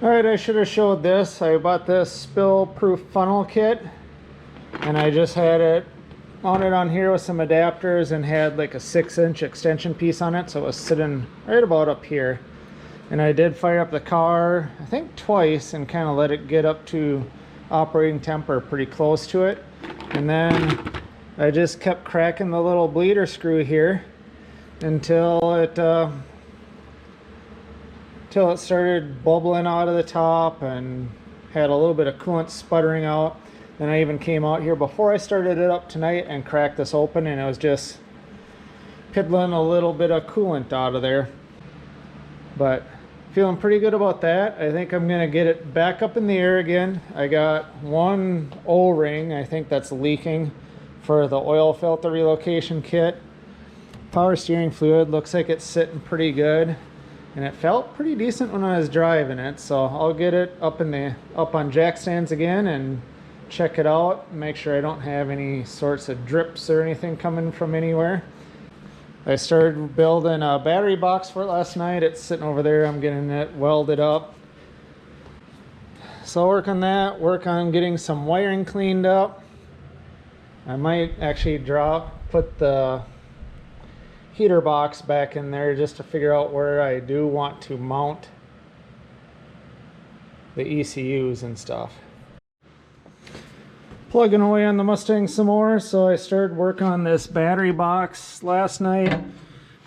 Alright, I should have showed this. I bought this spill-proof funnel kit, and I just had it mounted on here with some adapters and had like a 6-inch extension piece on it, so it was sitting right about up here. And I did fire up the car, I think twice, and kind of let it get up to operating temp or pretty close to it. And then I just kept cracking the little bleeder screw here until it started bubbling out of the top and had a little bit of coolant sputtering out. Then I even came out here before I started it up tonight and cracked this open, and it was just piddling a little bit of coolant out of there. But feeling pretty good about that. I think I'm gonna get it back up in the air again. I got one O-ring, I think that's leaking, for the oil filter relocation kit. Power steering fluid looks like it's sitting pretty good, and it felt pretty decent when I was driving it. So I'll get it up on jack stands again and check it out, make sure I don't have any sorts of drips or anything coming from anywhere. I started building a battery box for it last night. It's sitting over there. I'm getting it welded up. So I'll work on that, work on getting some wiring cleaned up. I might actually put the heater box back in there just to figure out where I do want to mount the ECUs and stuff. Plugging away on the Mustang some more, so I started work on this battery box last night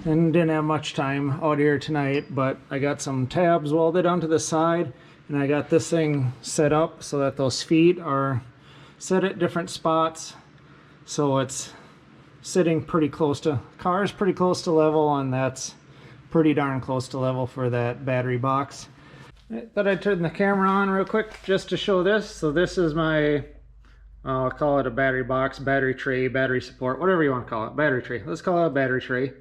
and didn't have much time out here tonight, but I got some tabs welded onto the side, and I got this thing set up so that those feet are set at different spots, so it's sitting pretty close to, car's pretty close to level, and that's pretty darn close to level for that battery box. I thought I'd turn the camera on real quick just to show this. So this is my, I'll call it a battery box, battery tray, battery support, whatever you want to call it, battery tray. Let's call it a battery tray.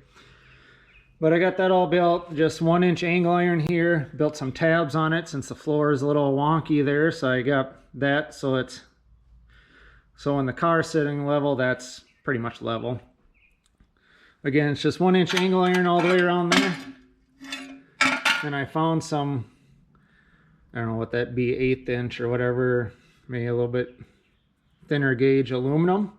But I got that all built, just 1-inch angle iron here, built some tabs on it since the floor is a little wonky there, so I got that so when the car's sitting level, that's pretty much level. Again, it's just 1-inch angle iron all the way around there. And I found some, I don't know what that'd be, 1/8 inch or whatever, maybe a little bit thinner gauge aluminum.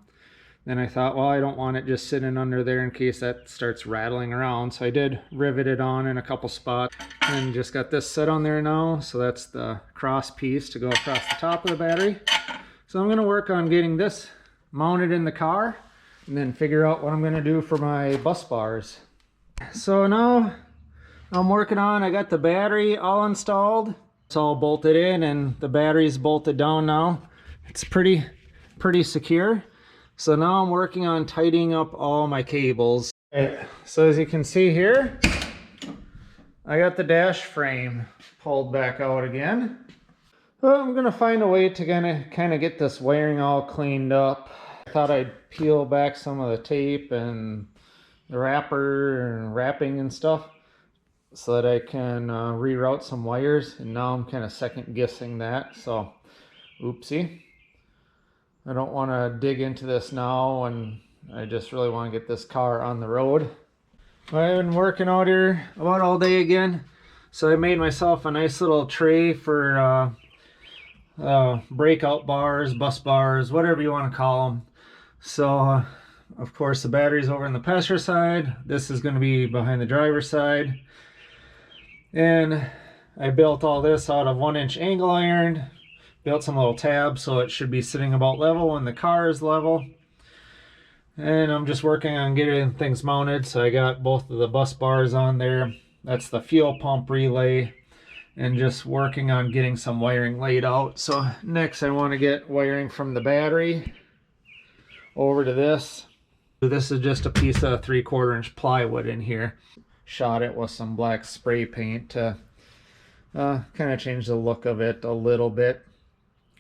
Then I thought, well, I don't want it just sitting under there in case that starts rattling around. So I did rivet it on in a couple spots and just got this set on there now. So that's the cross piece to go across the top of the battery. So I'm going to work on getting this mounted in the car and then figure out what I'm going to do for my bus bars. So now I'm working on, I got the battery all installed. It's all bolted in and the battery's bolted down now. It's pretty secure. So now I'm working on tidying up all my cables. Okay, so as you can see here, I got the dash frame pulled back out again. Well, I'm gonna find a way to kind of get this wiring all cleaned up. I thought I'd peel back some of the tape and the wrapper and wrapping and stuff so that I can reroute some wires, and now I'm kind of second guessing that, so oopsie. I don't want to dig into this now, and I just really want to get this car on the road. I've been working out here about all day again, so I made myself a nice little tray for breakout bars, bus bars, whatever you want to call them. So of course the battery's over on the passenger side, this is going to be behind the driver's side, and I built all this out of 1-inch angle iron. Built some little tabs so it should be sitting about level when the car is level. And I'm just working on getting things mounted. So I got both of the bus bars on there. That's the fuel pump relay. And just working on getting some wiring laid out. So next I want to get wiring from the battery over to this. This is just a piece of 3/4-inch plywood in here. Shot it with some black spray paint to kind of change the look of it a little bit.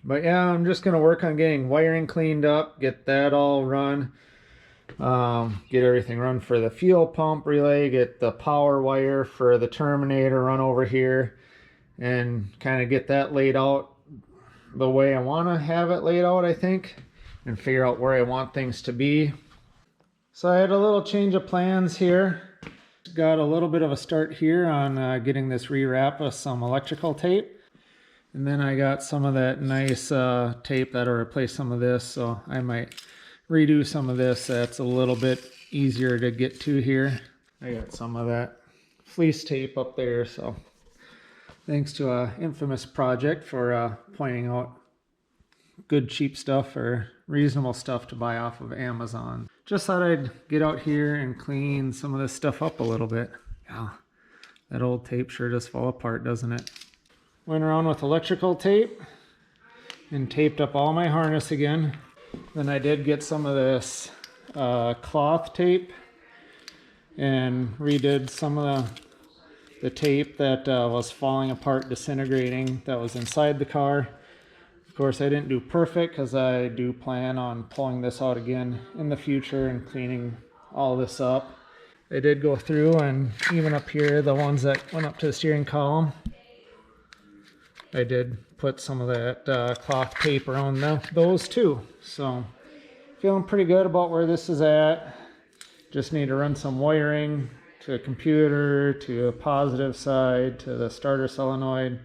But yeah, I'm just going to work on getting wiring cleaned up, get that all run, get everything run for the fuel pump relay, get the power wire for the terminator run over here, and kind of get that laid out the way I want to have it laid out, I think, and figure out where I want things to be. So I had a little change of plans here. Got a little bit of a start here on getting this rewrapped with some electrical tape. And then I got some of that nice tape that'll replace some of this, so I might redo some of this. That's a little bit easier to get to here. I got some of that fleece tape up there, so thanks to a infamous project for pointing out good cheap stuff or reasonable stuff to buy off of Amazon. Just thought I'd get out here and clean some of this stuff up a little bit. Yeah, that old tape sure does fall apart, doesn't it? Went around with electrical tape and taped up all my harness again. Then I did get some of this cloth tape and redid some of the tape that was falling apart, disintegrating, that was inside the car. Of course, I didn't do perfect because I do plan on pulling this out again in the future and cleaning all this up. I did go through, and even up here, the ones that went up to the steering column, I did put some of that cloth tape around those too. So feeling pretty good about where this is at. Just need to run some wiring to a computer, to a positive side, to the starter solenoid.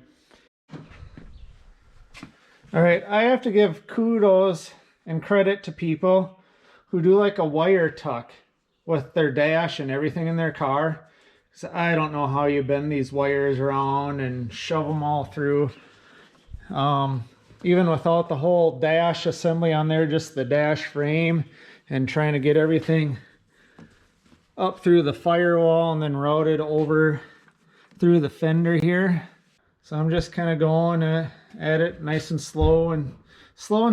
All right, I have to give kudos and credit to people who do like a wire tuck with their dash and everything in their car. So I don't know how you bend these wires around and shove them all through. Even without the whole dash assembly on there, just the dash frame, and trying to get everything up through the firewall and then routed over through the fender here. So I'm just kind of going at it nice and slow and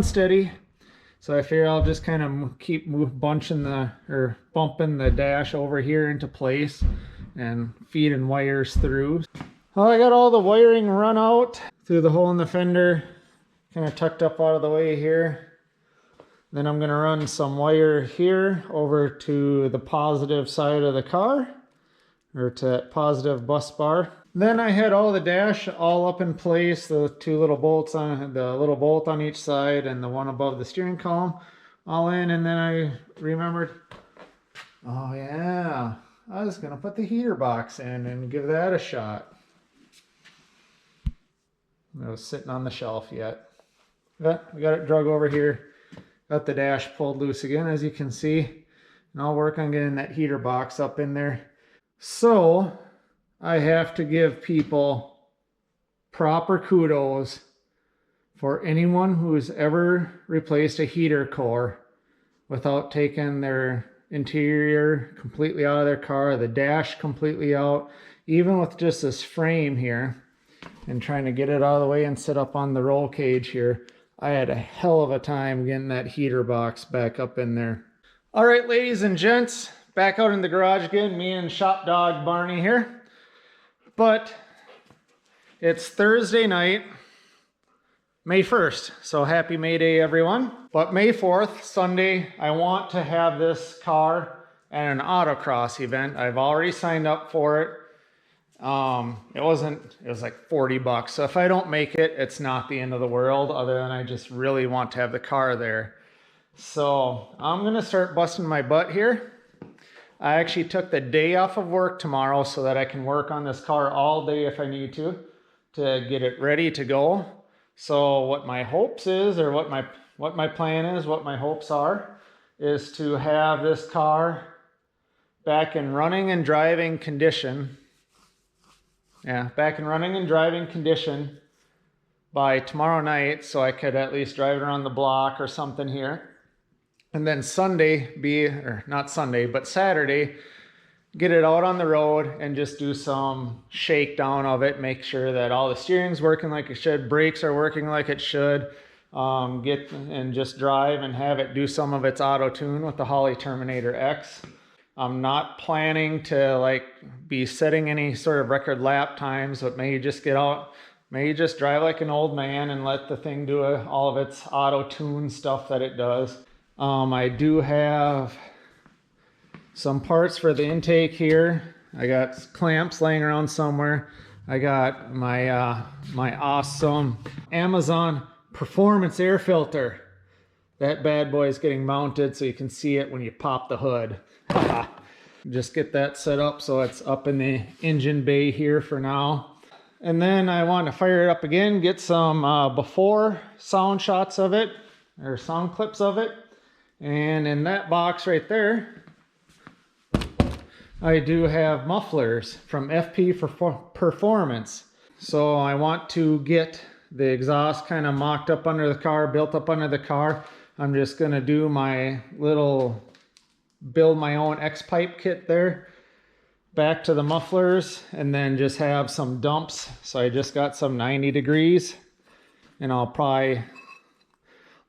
steady. So I figure I'll just kind of keep bumping the dash over here into place and feeding wires through. Well, I got all the wiring run out through the hole in the fender, kind of tucked up out of the way here. Then I'm going to run some wire here over to the positive side of the car, or to that positive bus bar. Then I had all the dash all up in place, the two little bolts on the little bolt on each side and the one above the steering column all in. And then I remembered, oh yeah, I was gonna put the heater box in and give that a shot. It was sitting on the shelf yet. But we got it drug over here. Got the dash pulled loose again, as you can see. And I'll work on getting that heater box up in there. So I have to give people proper kudos for anyone who's ever replaced a heater core without taking their interior completely out of their car, the dash completely out, even with just this frame here, and trying to get it out of the way and sit up on the roll cage here. I had a hell of a time getting that heater box back up in there. All right, ladies and gents, back out in the garage again, me and shop dog Barney here. But it's Thursday night, May 1st, so happy May Day, everyone. But May 4th, Sunday, I want to have this car at an autocross event. I've already signed up for it. It was like $40. So if I don't make it, it's not the end of the world, other than I just really want to have the car there. So I'm gonna start busting my butt here. I actually took the day off of work tomorrow so that I can work on this car all day if I need to get it ready to go. So what my hopes is, or what my plan is, what my hopes are, is to have this car back in running and driving condition. Yeah, back in running and driving condition by tomorrow night, so I could at least drive it around the block or something here. And then Sunday not Sunday, but Saturday, get it out on the road and just do some shakedown of it, make sure that all the steering's working like it should, brakes are working like it should, just drive and have it do some of its auto tune with the Holley Terminator X. I'm not planning to be setting any sort of record lap times, but maybe just get out, maybe just drive like an old man and let the thing do all of its auto tune stuff that it does. I do have some parts for the intake here. I got clamps laying around somewhere. I got my my awesome Amazon performance air filter. That bad boy is getting mounted so you can see it when you pop the hood. Just get that set up so it's up in the engine bay here for now. And then I want to fire it up again, get some before sound shots of it, or sound clips of it. And in that box right there, I do have mufflers from FP for Performance. So I want to get the exhaust kind of mocked up under the car, built up under the car. I'm just going to do my little build my own X-pipe kit there. Back to the mufflers, and then just have some dumps. So I just got some 90 degrees, and I'll probably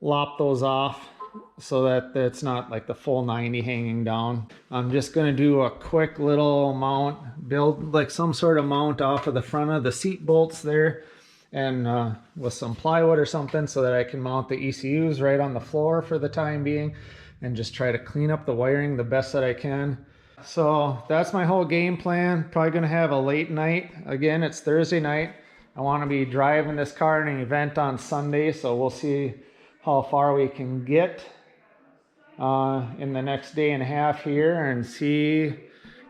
lop those off so that it's not like the full 90 hanging down. I'm just going to do a quick little mount, build like some sort of mount off of the front of the seat bolts there, and with some plywood or something, so that I can mount the ECUs right on the floor for the time being, and just try to clean up the wiring the best that I can. So that's my whole game plan. Probably going to have a late night. Again, it's Thursday night. I want to be driving this car in an event on Sunday, so we'll see how far we can get in the next day and a half here, and see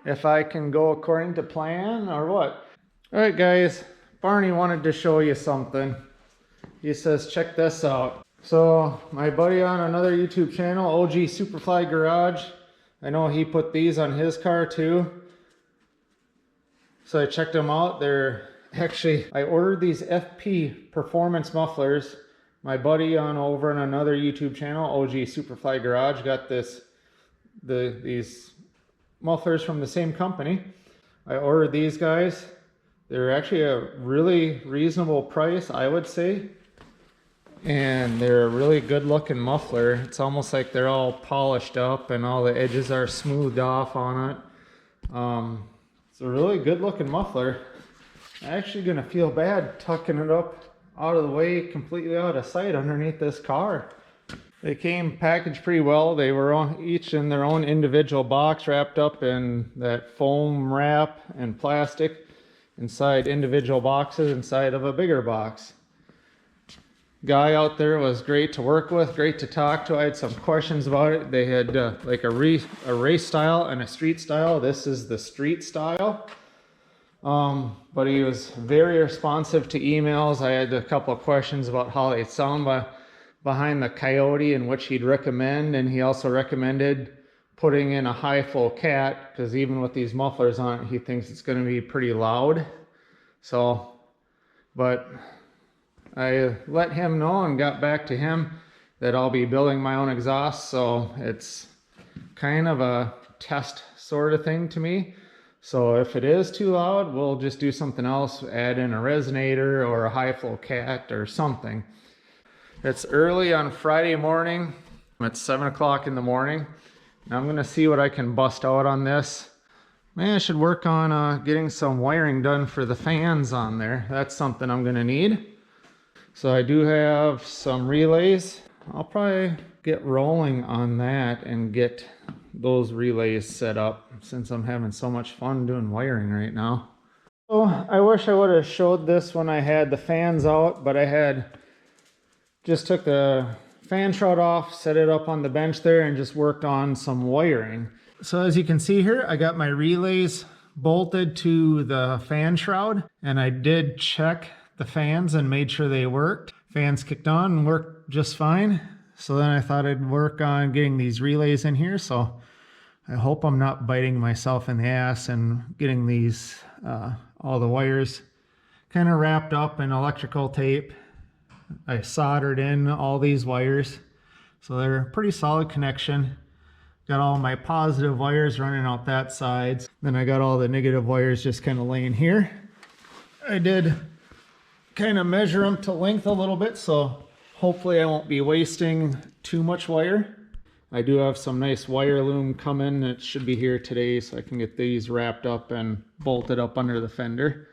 if I can go according to plan or what. All right, guys, Barney wanted to show you something. He says, check this out. So my buddy on another YouTube channel, OG Superfly Garage, I know he put these on his car too. So I checked them out. They're actually, I ordered these FP Performance mufflers. My buddy over on another YouTube channel, OG Superfly Garage, got these mufflers from the same company. I ordered these guys. They're actually a really reasonable price, I would say. And they're a really good looking muffler. It's almost like they're all polished up and all the edges are smoothed off on it. It's a really good looking muffler. I'm actually gonna feel bad tucking it up out of the way, completely out of sight underneath this car. They came packaged pretty well. They were each in their own individual box, wrapped up in that foam wrap and plastic inside individual boxes inside of a bigger box. Guy out there was great to work with, great to talk to. I had some questions about it. They had like a race style and a street style. This is the street style. But he was very responsive to emails. I had a couple of questions about how they sound behind the Coyote and which he'd recommend. And he also recommended putting in a high flow cat, because even with these mufflers on it, he thinks it's going to be pretty loud. So, but I let him know and got back to him that I'll be building my own exhaust, so it's kind of a test sort of thing to me. So if it is too loud, we'll just do something else, add in a resonator or a high flow cat or something. It's early on Friday morning. It's 7 o'clock in the morning. Now I'm gonna see what I can bust out on this. Maybe I should work on getting some wiring done for the fans on there. That's something I'm gonna need. So I do have some relays. I'll probably get rolling on that and get those relays set up, since I'm having so much fun doing wiring right now. So I wish I would have showed this when I had the fans out, but I had just took the fan shroud off, set it up on the bench there, and just worked on some wiring. So as you can see here, I got my relays bolted to the fan shroud, and I did check the fans and made sure they worked. Fans kicked on and worked just fine. So then I thought I'd work on getting these relays in here. So I hope I'm not biting myself in the ass and getting these, all the wires kind of wrapped up in electrical tape. I soldered in all these wires, so they're a pretty solid connection. Got all my positive wires running out that side. Then I got all the negative wires just kind of laying here. I did kind of measure them to length a little bit, so hopefully I won't be wasting too much wire. I do have some nice wire loom coming. It should be here today, so I can get these wrapped up and bolted up under the fender.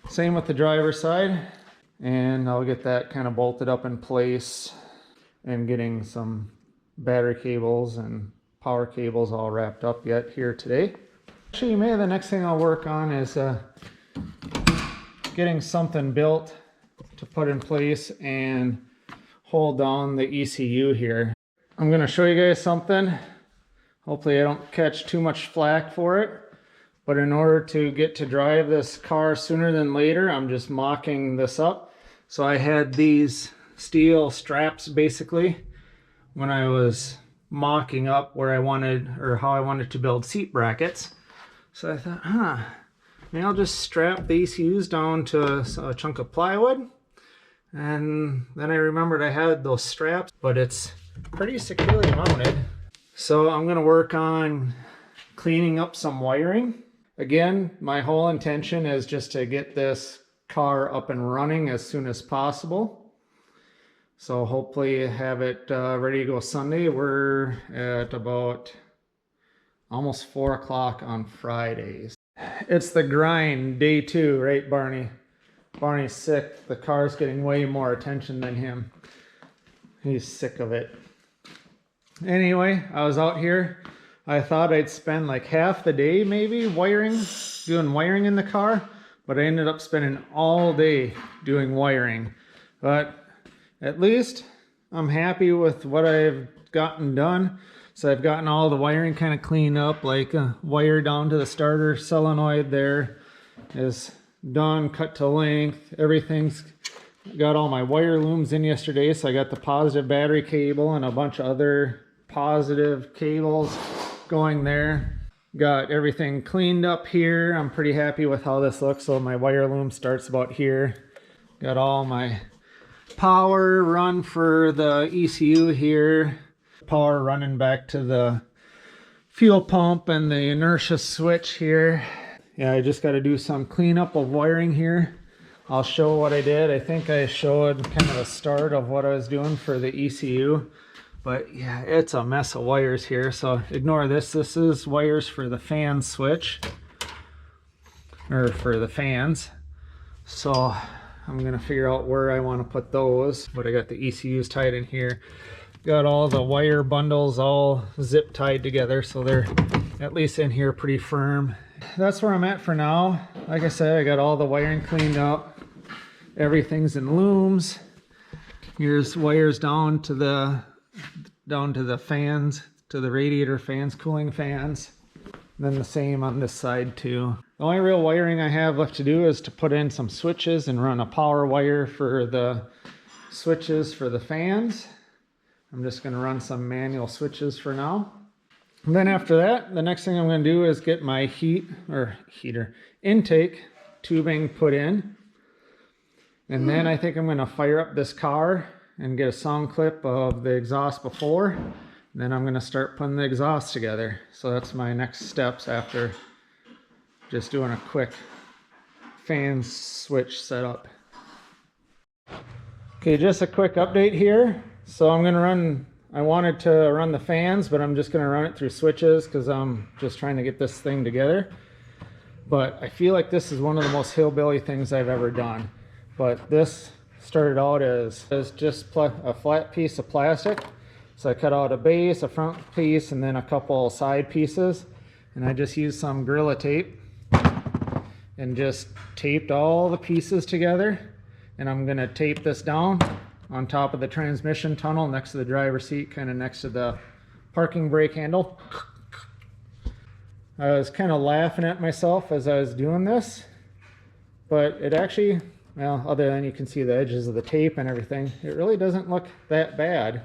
Same with the driver's side, and I'll get that kind of bolted up in place, and getting some battery cables and power cables all wrapped up yet here today. Actually, maybe the next thing I'll work on is getting something built to put in place and hold down the ECU here. I'm going to show you guys something. Hopefully I don't catch too much flack for it, But in order to get to drive this car sooner than later, I'm just mocking this up. So I had these steel straps basically when I was mocking up where I wanted, or how I wanted to build seat brackets. So I thought, maybe I'll just strap the ECUs down to a chunk of plywood. And then I remembered I had those straps, but it's pretty securely mounted. So I'm gonna work on cleaning up some wiring. Again, my whole intention is just to get this car up and running as soon as possible. So hopefully have it ready to go Sunday. We're at about almost 4 o'clock on Fridays. It's the grind, day 2, right, Barney? Barney's sick. The car's getting way more attention than him. He's sick of it. Anyway, I was out here. I thought I'd spend like half the day maybe doing wiring in the car, but I ended up spending all day doing wiring. But at least I'm happy with what I've gotten done. So I've gotten all the wiring kind of cleaned up, like a wire down to the starter solenoid there is done, cut to length. Everything's got all my wire looms in yesterday, so I got the positive battery cable and a bunch of other positive cables going there. Got everything cleaned up here. I'm pretty happy with how this looks. So my wire loom starts about here. Got all my power run for the ECU here. Power running back to the fuel pump and the inertia switch here. Yeah, I just got to do some cleanup of wiring here. I'll show what I did. I think I showed kind of the start of what I was doing for the ECU. But yeah, it's a mess of wires here, so ignore this. This is wires for the fan switch, or for the fans. So I'm gonna figure out where I want to put those. But I got the ECUs tied in here. Got all the wire bundles all zip tied together, so they're at least in here pretty firm. That's where I'm at for now. Like I said, I got all the wiring cleaned up. Everything's in looms. Here's wires down to the fans, to the radiator fans, cooling fans. And then the same on this side too. The only real wiring I have left to do is to put in some switches and run a power wire for the switches for the fans. I'm just going to run some manual switches for now. And then after that, the next thing I'm going to do is get my intake tubing put in. And then I think I'm going to fire up this car and get a sound clip of the exhaust before. And then I'm going to start putting the exhaust together. So that's my next steps after just doing a quick fan switch setup. Okay, just a quick update here. So I'm going to run, I wanted to run the fans, but I'm just going to run it through switches because I'm just trying to get this thing together. But I feel like this is one of the most hillbilly things I've ever done. But this started out as just a flat piece of plastic. So I cut out a base, a front piece, and then a couple side pieces. And I just used some Gorilla tape and just taped all the pieces together. And I'm gonna tape this down on top of the transmission tunnel next to the driver's seat, kind of next to the parking brake handle. I was kind of laughing at myself as I was doing this, but it actually, well, other than you can see the edges of the tape and everything, it really doesn't look that bad.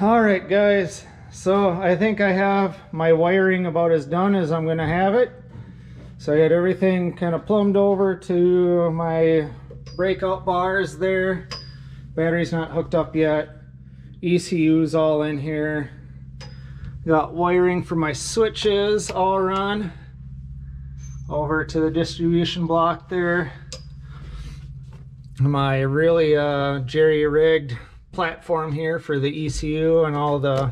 All right, guys, so I think I have my wiring about as done as I'm gonna have it. So I got everything kind of plumbed over to my breakout bars there. Battery's not hooked up yet. ECU's all in here. Got wiring for my switches all run over to the distribution block there. My really jerry-rigged platform here for the ECU and all the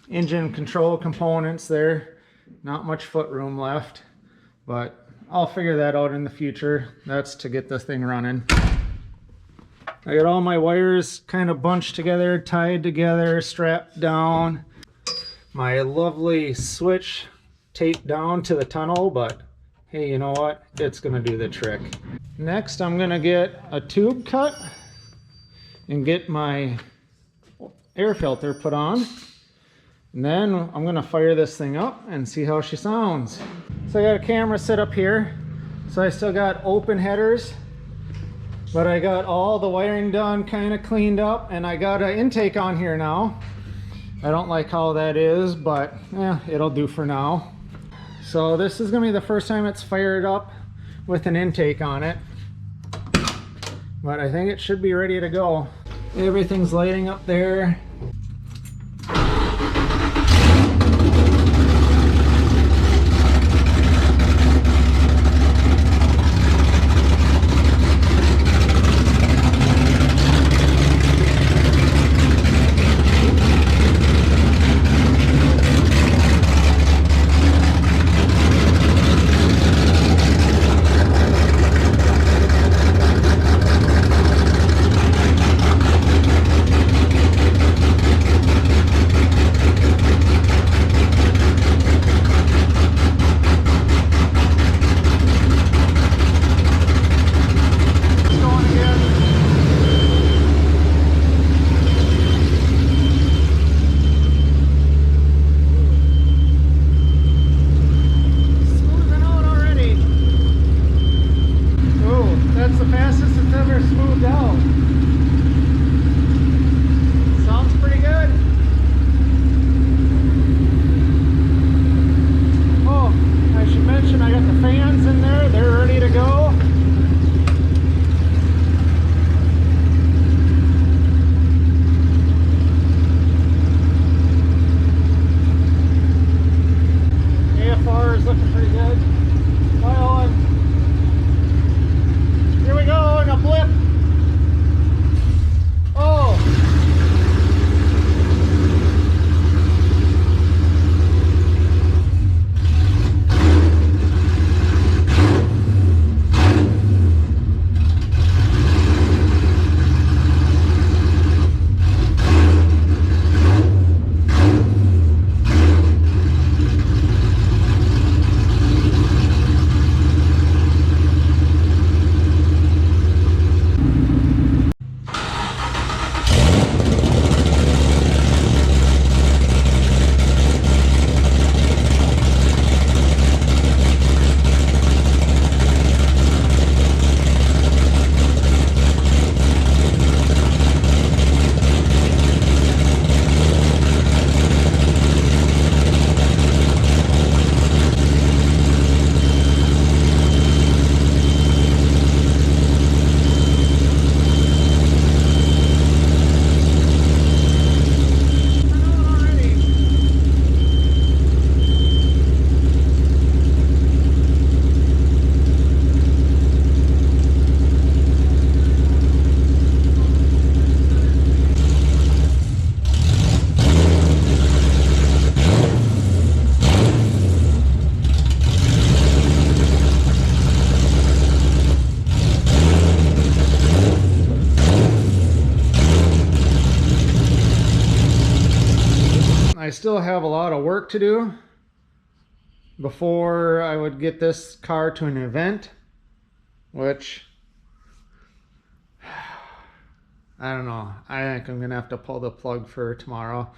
engine control components there. Not much foot room left, but I'll figure that out in the future. That's to get this thing running. I got all my wires kind of bunched together, tied together, strapped down. My lovely switch taped down to the tunnel, but hey, you know what? It's gonna do the trick. Next, I'm gonna get a tube cut and get my air filter put on. And then I'm gonna fire this thing up and see how she sounds. So I got a camera set up here. So I still got open headers, but I got all the wiring done, kind of cleaned up, and I got an intake on here now. I don't like how that is, but it'll do for now. So this is gonna be the first time it's fired up with an intake on it, but I think it should be ready to go. Everything's lighting up there. I still have a lot of work to do before I would get this car to an event, which I don't know. I think I'm gonna have to pull the plug for tomorrow.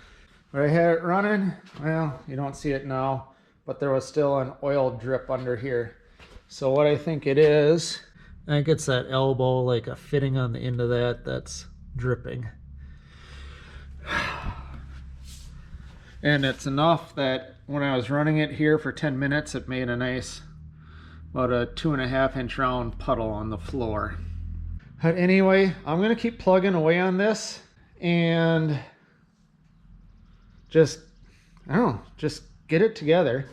But I had it running. Well, you don't see it now, but there was still an oil drip under here. So what I think it is, I think it's that elbow, like a fitting on the end of that, that's dripping. And it's enough that when I was running it here for 10 minutes, it made a nice, about a 2.5 inch round puddle on the floor. But anyway, I'm gonna keep plugging away on this and just, I don't know, just get it together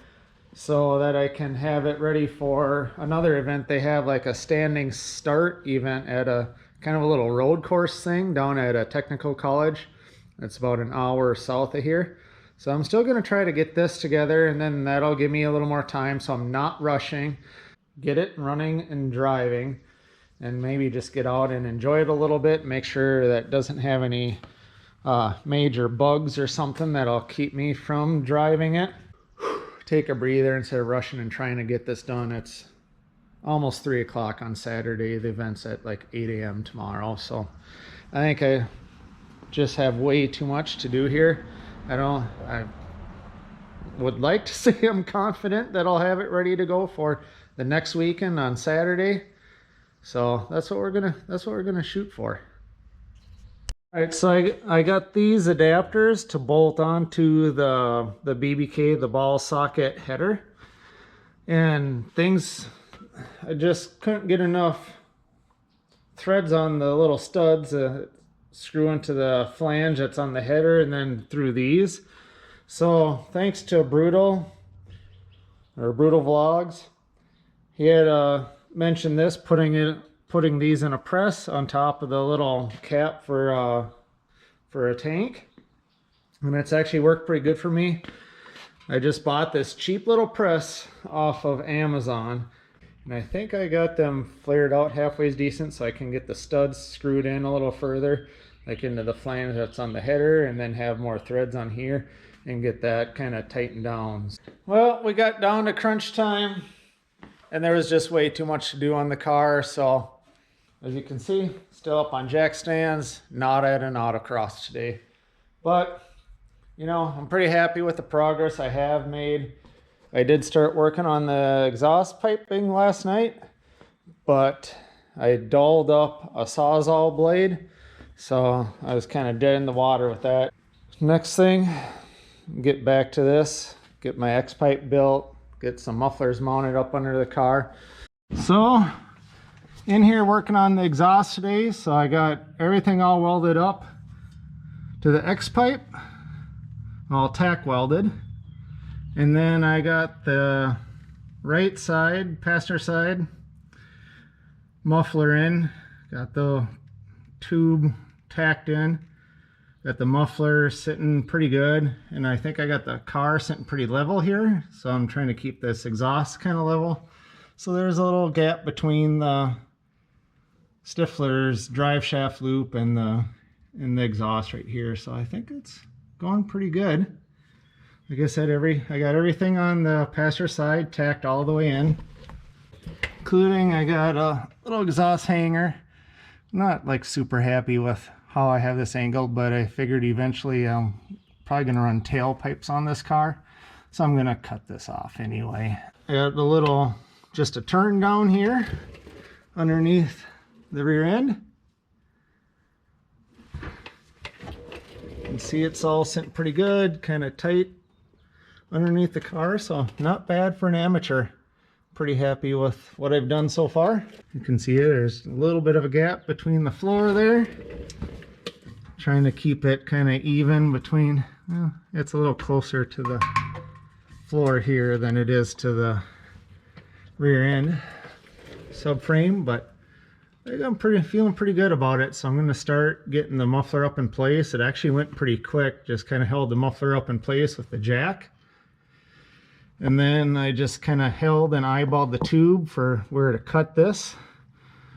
so that I can have it ready for another event. They have like a standing start event at a kind of a little road course thing down at a technical college. It's about an hour south of here. So I'm still going to try to get this together, and then that'll give me a little more time so I'm not rushing. Get it running and driving, and maybe just get out and enjoy it a little bit. Make sure that it doesn't have any major bugs or something that'll keep me from driving it. Take a breather instead of rushing and trying to get this done. It's almost 3 o'clock on Saturday. The event's at like 8 a.m. tomorrow. So I think I just have way too much to do here. I would like to say I'm confident that I'll have it ready to go for the next weekend on Saturday. So that's what we're gonna shoot for. All right, so I got these adapters to bolt onto the BBK, the ball socket header, and I just couldn't get enough threads on the little studs screw into the flange that's on the header and then through these. So thanks to Brutal Vlogs, he had mentioned this, putting these in a press on top of the little cap for a tank, and it's actually worked pretty good for me. I just bought this cheap little press off of Amazon, and I think I got them flared out halfway decent, so I can get the studs screwed in a little further, like into the flange that's on the header, and then have more threads on here and get that kind of tightened down. Well, we got down to crunch time, and there was just way too much to do on the car, so as you can see, still up on jack stands, not at an autocross today. But, you know, I'm pretty happy with the progress I have made. I did start working on the exhaust piping last night, but I dulled up a Sawzall blade, so I was kind of dead in the water with that. Next thing, get back to this, get my X-pipe built, get some mufflers mounted up under the car. So, in here working on the exhaust today, so I got everything all welded up to the X-pipe, all tack welded, and then I got the right side, passenger side muffler in, got the tube tacked in, got the muffler sitting pretty good, and I think I got the car sitting pretty level here, so I'm trying to keep this exhaust kind of level. So there's a little gap between the Stifler's drive shaft loop and the exhaust right here, so I think it's going pretty good. Like I said, I got everything on the passenger side tacked all the way in, including I got a little exhaust hanger. I'm not like super happy with how I have this angled, but I figured eventually I'm probably gonna run tailpipes on this car, so I'm gonna cut this off anyway. I got the little, just a turn down here underneath the rear end. You can see it's all sitting pretty good, kind of tight underneath the car, so not bad for an amateur. Pretty happy with what I've done so far. You can see there's a little bit of a gap between the floor there. Trying to keep it kind of even between, well, it's a little closer to the floor here than it is to the rear end subframe, but I'm feeling pretty good about it, so I'm going to start getting the muffler up in place. It actually went pretty quick, just kind of held the muffler up in place with the jack. And then I just kind of held and eyeballed the tube for where to cut this.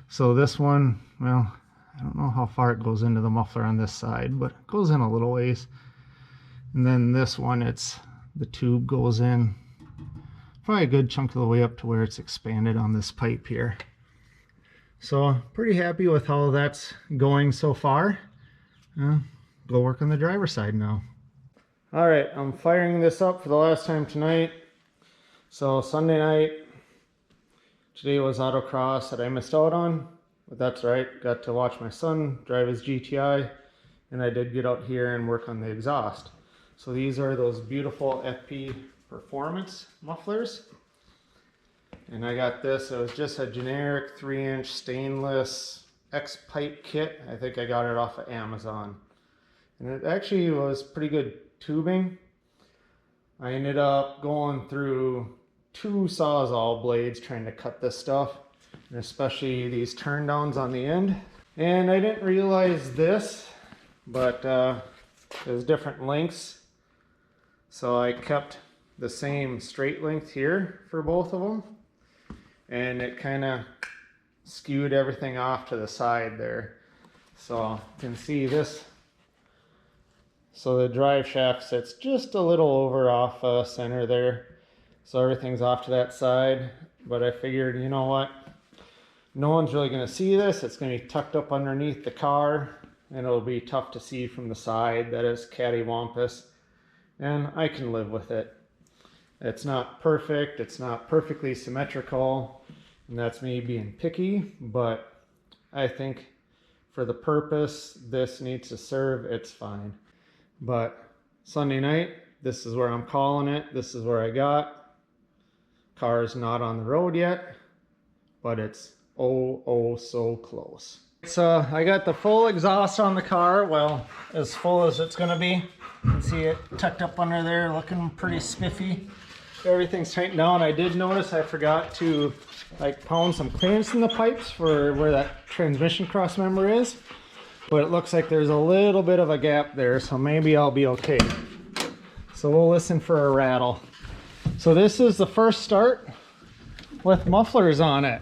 So this one, well, I don't know how far it goes into the muffler on this side, but it goes in a little ways. And then this one, the tube goes in probably a good chunk of the way up to where it's expanded on this pipe here. So pretty happy with how that's going so far. Go work on the driver's side now. All right, I'm firing this up for the last time tonight. So Sunday night, today was Autocross that I missed out on, but that's right. Got to watch my son drive his GTI, and I did get out here and work on the exhaust. So these are those beautiful FP Performance mufflers. And I got this, it was just a generic 3-inch stainless X-pipe kit. I think I got it off of Amazon. And it actually was pretty good tubing. I ended up going through 2 Sawzall blades trying to cut this stuff, and especially these turn downs on the end. And I didn't realize this, but there's different lengths. So I kept the same straight length here for both of them. And it kind of skewed everything off to the side there. So you can see this. So the drive shaft sits just a little over off center there. So everything's off to that side. But I figured, you know what? No one's really going to see this. It's going to be tucked up underneath the car. And it'll be tough to see from the side. That is cattywampus. And I can live with it. It's not perfect, it's not perfectly symmetrical, and that's me being picky, but I think for the purpose this needs to serve, it's fine. But Sunday night, this is where I'm calling it. This is where I got. Car's not on the road yet, but it's oh so close. So I got the full exhaust on the car, well, as full as it's gonna be. You can see it tucked up under there, looking pretty spiffy. Everything's tightened down. I did notice I forgot to like pound some clearance in the pipes for where that transmission cross member is, but it looks like there's a little bit of a gap there, so maybe I'll be okay. So we'll listen for a rattle. So this is the first start with mufflers on it.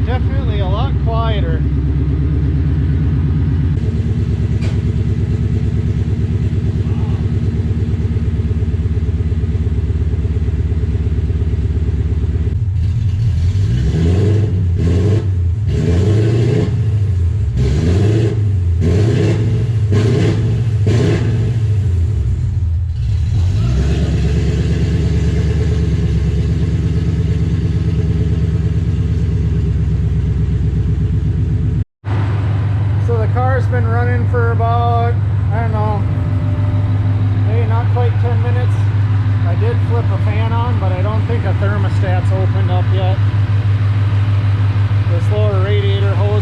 Definitely a lot quieter. Been running for about, I don't know, maybe not quite 10 minutes. I did flip a fan on, but I don't think a thermostat's opened up yet. This lower radiator hose